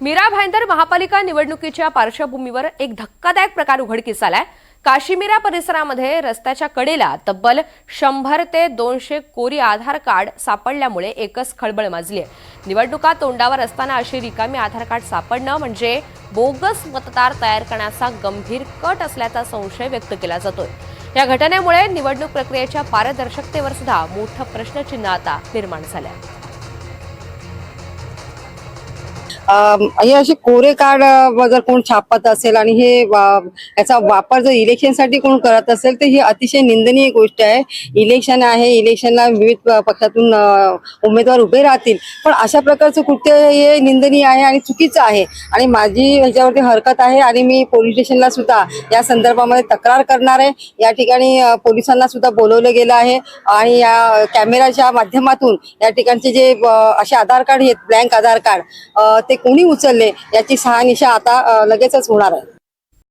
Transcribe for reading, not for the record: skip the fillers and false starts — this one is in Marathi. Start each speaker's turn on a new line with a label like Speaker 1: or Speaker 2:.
Speaker 1: मीरा भाईंदर महापालिका निवडणुकीच्या पार्श्वभूमीवर एक धक्कादायक प्रकार उघडकीस आलाय। काशीमीरा परिसरामध्ये रस्त्याच्या कडेला तब्बल 100 ते 200 कोरी आधार कार्ड सापडल्यामुळे एकच खळबळ माजली आहे। निवडणुका तोंडावर असताना अशी रिकामी आधार कार्ड सापडणं म्हणजे बोगस मतदार तयार करण्याचा गंभीर कट असल्याचा संशय व्यक्त केला जातोय। या घटनेमुळे निवडणूक प्रक्रियेच्या पारदर्शकतेवर सुद्धा मोठं प्रश्नचिन्ह आता निर्माण झालंय।
Speaker 2: हे असे कोरे कार्ड जर कोण छापत असेल आणि हे याचा वापर जर इलेक्शनसाठी कोण करत असेल तर ही अतिशय निंदनीय गोष्ट आहे। इलेक्शन आहे, इलेक्शनला विविध पक्षातून उमेदवार उभे राहतील, पण अशा प्रकारचं कृत्य हे निंदनीय आहे आणि चुकीचं आहे आणि माझी ह्याच्यावरती हरकत आहे आणि मी पोलीस स्टेशनला सुद्धा या संदर्भामध्ये तक्रार करणार आहे। या ठिकाणी पोलिसांना सुद्धा बोलवलं गेलं आहे आणि या कॅमेराच्या माध्यमातून या ठिकाणचे जे असे आधार कार्ड आहेत, ब्लँक आधार कार्ड, ते कोणी उचलले याची शहानिशा आता लगेचच होणार आहे।